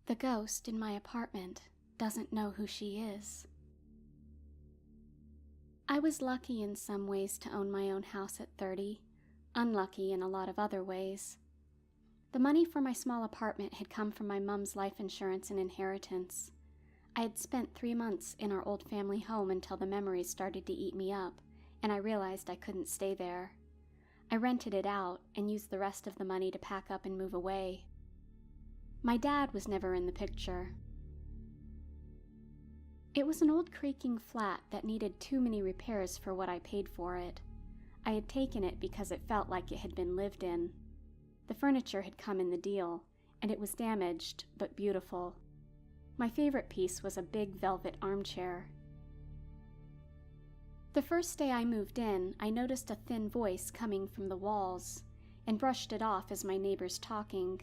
The ghost in my apartment doesn't know who she is. I was lucky in some ways to own my own house at 30, unlucky in a lot of other ways. The money for my small apartment had come from my mom's life insurance and inheritance. I had spent 3 months in our old family home until the memories started to eat me up, and I realized I couldn't stay there. I rented it out and used the rest of the money to pack up and move away. My dad was never in the picture. It was an old creaking flat that needed too many repairs for what I paid for it. I had taken it because it felt like it had been lived in. The furniture had come in the deal, and it was damaged but beautiful. My favorite piece was a big velvet armchair. The first day I moved in, I noticed a thin voice coming from the walls, and brushed it off as my neighbors talking.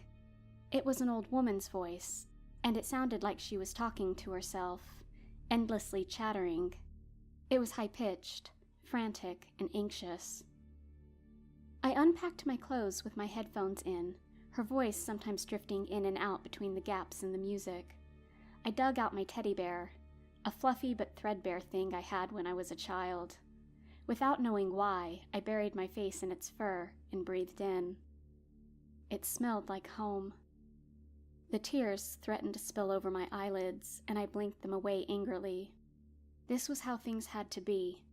It was an old woman's voice, and it sounded like she was talking to herself, endlessly chattering. It was high-pitched, frantic, and anxious. I unpacked my clothes with my headphones in, her voice sometimes drifting in and out between the gaps in the music. I dug out my teddy bear, a fluffy but threadbare thing I had when I was a child. Without knowing why, I buried my face in its fur and breathed in. It smelled like home. The tears threatened to spill over my eyelids, and I blinked them away angrily. This was how things had to be.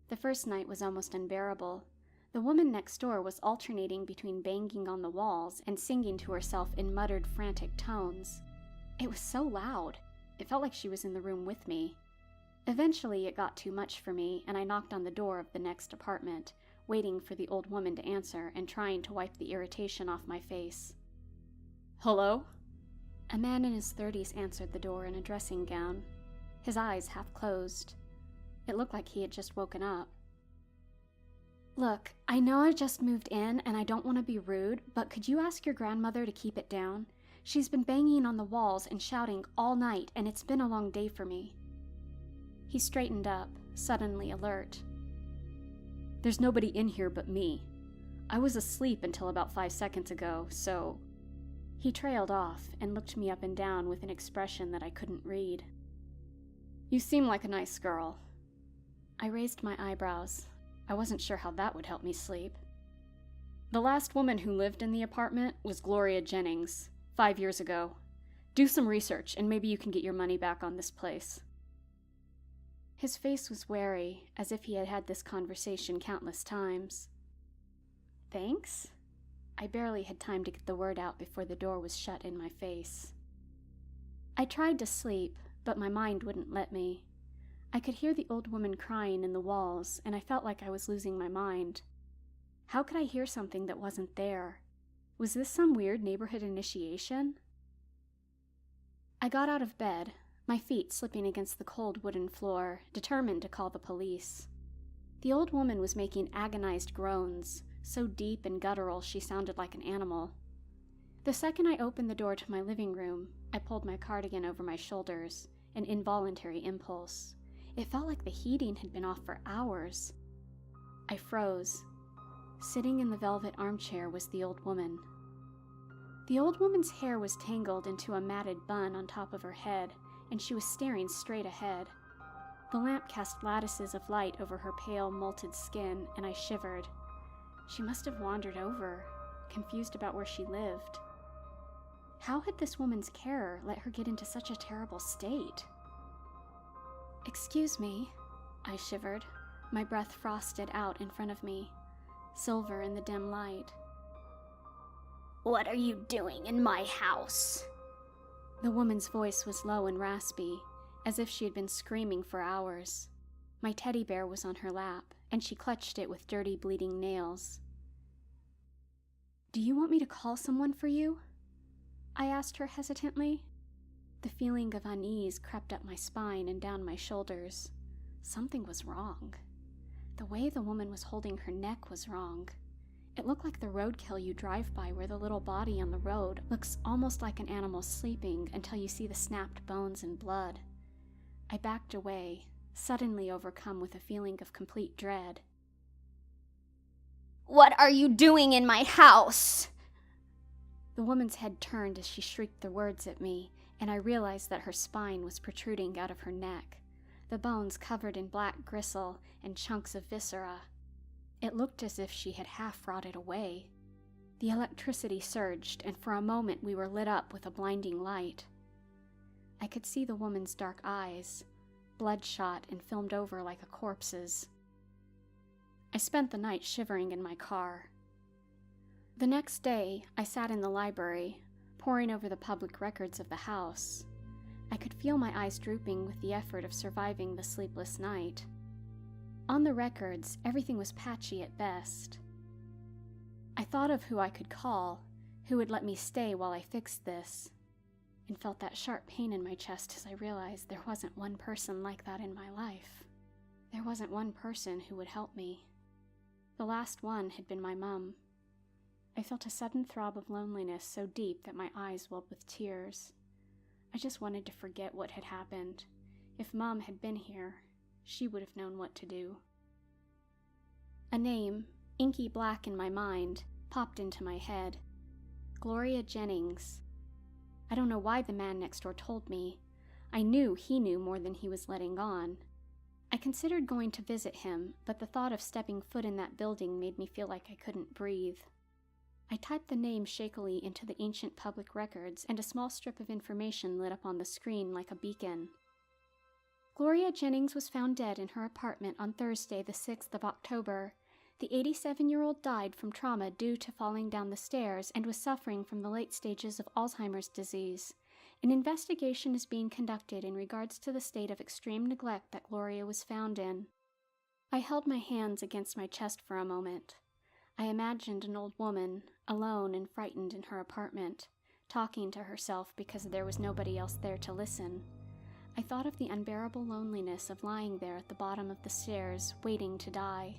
The first night was almost unbearable. The woman next door was alternating between banging on the walls and singing to herself in muttered, frantic tones. It was so loud. It felt like she was in the room with me. Eventually, it got too much for me, and I knocked on the door of the next apartment, waiting for the old woman to answer and trying to wipe the irritation off my face. "Hello?" A man in his 30s answered the door in a dressing gown, his eyes half closed. It looked like he had just woken up. "Look, I know I just moved in and I don't want to be rude, but could you ask your grandmother to keep it down? She's been banging on the walls and shouting all night, and it's been a long day for me." He straightened up, suddenly alert. "There's nobody in here but me. I was asleep until about 5 seconds ago, so..." He trailed off and looked me up and down with an expression that I couldn't read. "You seem like a nice girl." I raised my eyebrows. I wasn't sure how that would help me sleep. "The last woman who lived in the apartment was Gloria Jennings, 5 years ago. Do some research, and maybe you can get your money back on this place." His face was wary, as if he had had this conversation countless times. "Thanks?" I barely had time to get the word out before the door was shut in my face. I tried to sleep, but my mind wouldn't let me. I could hear the old woman crying in the walls, and I felt like I was losing my mind. How could I hear something that wasn't there? Was this some weird neighborhood initiation? I got out of bed, my feet slipping against the cold wooden floor, determined to call the police. The old woman was making agonized groans, so deep and guttural she sounded like an animal. The second I opened the door to my living room, I pulled my cardigan over my shoulders, an involuntary impulse. It felt like the heating had been off for hours. I froze. Sitting in the velvet armchair was the old woman. The old woman's hair was tangled into a matted bun on top of her head, and she was staring straight ahead. The lamp cast lattices of light over her pale, molted skin, and I shivered. She must have wandered over, confused about where she lived. How had this woman's carer let her get into such a terrible state? "Excuse me," I shivered, my breath frosted out in front of me, silver in the dim light. "What are you doing in my house?" The woman's voice was low and raspy, as if she had been screaming for hours. My teddy bear was on her lap, and she clutched it with dirty, bleeding nails. "Do you want me to call someone for you?" I asked her hesitantly. The feeling of unease crept up my spine and down my shoulders. Something was wrong. The way the woman was holding her neck was wrong. It looked like the roadkill you drive by where the little body on the road looks almost like an animal sleeping until you see the snapped bones and blood. I backed away, suddenly overcome with a feeling of complete dread. "What are you doing in my house?" The woman's head turned as she shrieked the words at me, and I realized that her spine was protruding out of her neck, the bones covered in black gristle and chunks of viscera. It looked as if she had half rotted away. The electricity surged, and for a moment we were lit up with a blinding light. I could see the woman's dark eyes, bloodshot and filmed over like a corpse's. I spent the night shivering in my car. The next day, I sat in the library, poring over the public records of the house. I could feel my eyes drooping with the effort of surviving the sleepless night. On the records, everything was patchy at best. I thought of who I could call, who would let me stay while I fixed this, and felt that sharp pain in my chest as I realized there wasn't one person like that in my life. There wasn't one person who would help me. The last one had been my mum. I felt a sudden throb of loneliness so deep that my eyes welled with tears. I just wanted to forget what had happened. If Mom had been here, she would have known what to do. A name, inky black in my mind, popped into my head. Gloria Jennings. I don't know why the man next door told me. I knew he knew more than he was letting on. I considered going to visit him, but the thought of stepping foot in that building made me feel like I couldn't breathe. I typed the name shakily into the ancient public records, and a small strip of information lit up on the screen like a beacon. Gloria Jennings was found dead in her apartment on Thursday, the 6th of October. The 87-year-old died from trauma due to falling down the stairs and was suffering from the late stages of Alzheimer's disease. An investigation is being conducted in regards to the state of extreme neglect that Gloria was found in. I held my hands against my chest for a moment. I imagined an old woman, alone and frightened in her apartment, talking to herself because there was nobody else there to listen. I thought of the unbearable loneliness of lying there at the bottom of the stairs, waiting to die.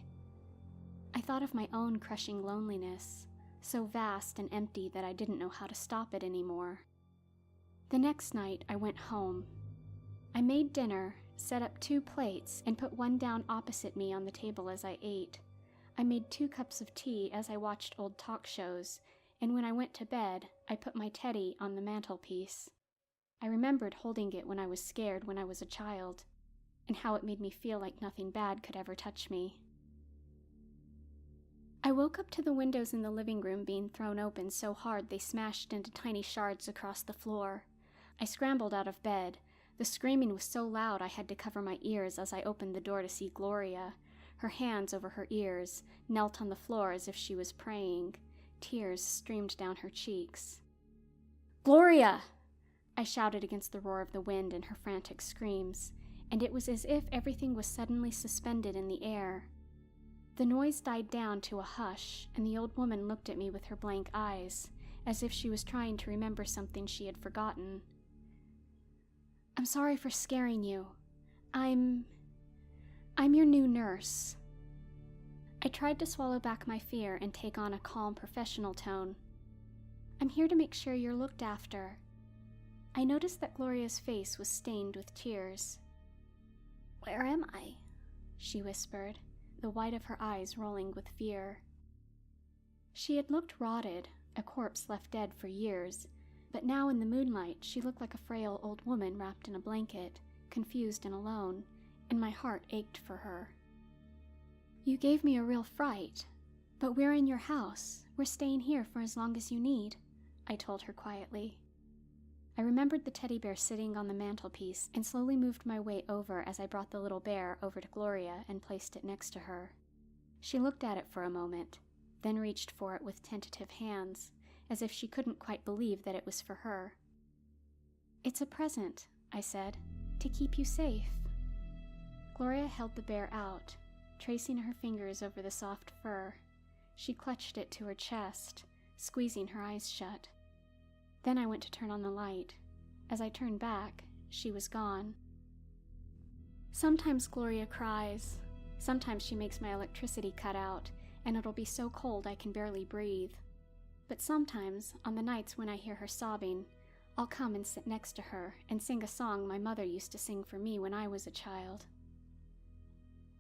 I thought of my own crushing loneliness, so vast and empty that I didn't know how to stop it anymore. The next night, I went home. I made dinner, set up 2 plates, and put one down opposite me on the table as I ate. I made 2 cups of tea as I watched old talk shows, and when I went to bed, I put my teddy on the mantelpiece. I remembered holding it when I was scared when I was a child, and how it made me feel like nothing bad could ever touch me. I woke up to the windows in the living room being thrown open so hard they smashed into tiny shards across the floor. I scrambled out of bed. The screaming was so loud I had to cover my ears as I opened the door to see Gloria. Her hands over her ears, knelt on the floor as if she was praying. Tears streamed down her cheeks. "Gloria!" I shouted against the roar of the wind and her frantic screams, and it was as if everything was suddenly suspended in the air. The noise died down to a hush, and the old woman looked at me with her blank eyes, as if she was trying to remember something she had forgotten. "I'm sorry for scaring you. I'm your new nurse." I tried to swallow back my fear and take on a calm, professional tone. "I'm here to make sure you're looked after." I noticed that Gloria's face was stained with tears. "Where am I?" she whispered, the white of her eyes rolling with fear. She had looked rotted, a corpse left dead for years, but now in the moonlight she looked like a frail old woman wrapped in a blanket, confused and alone, and my heart ached for her. "You gave me a real fright, but we're in your house. We're staying here for as long as you need," I told her quietly. I remembered the teddy bear sitting on the mantelpiece and slowly moved my way over as I brought the little bear over to Gloria and placed it next to her. She looked at it for a moment, then reached for it with tentative hands, as if she couldn't quite believe that it was for her. "It's a present," I said, "to keep you safe." Gloria held the bear out, tracing her fingers over the soft fur. She clutched it to her chest, squeezing her eyes shut. Then I went to turn on the light. As I turned back, she was gone. Sometimes Gloria cries. Sometimes she makes my electricity cut out, and it'll be so cold I can barely breathe. But sometimes, on the nights when I hear her sobbing, I'll come and sit next to her and sing a song my mother used to sing for me when I was a child.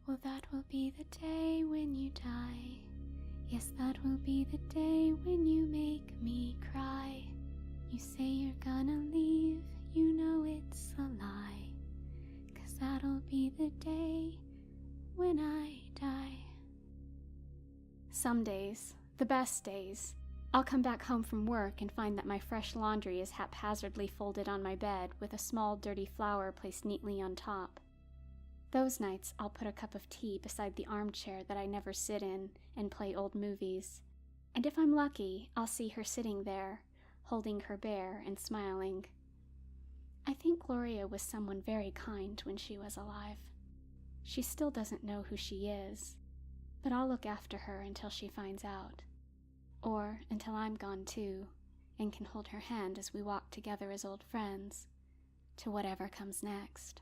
"Well, that will be the day when you die. Yes, that will be the day when you make me cry. You say you're gonna leave, you know it's a lie. 'Cause that'll be the day when I die. Some days, the best days, I'll come back home from work and find that my fresh laundry is haphazardly folded on my bed with a small dirty flower placed neatly on top. Those nights, I'll put a cup of tea beside the armchair that I never sit in and play old movies. And if I'm lucky, I'll see her sitting there, holding her bear and smiling. I think Gloria was someone very kind when she was alive. She still doesn't know who she is, but I'll look after her until she finds out. Or until I'm gone too, and can hold her hand as we walk together as old friends, to whatever comes next.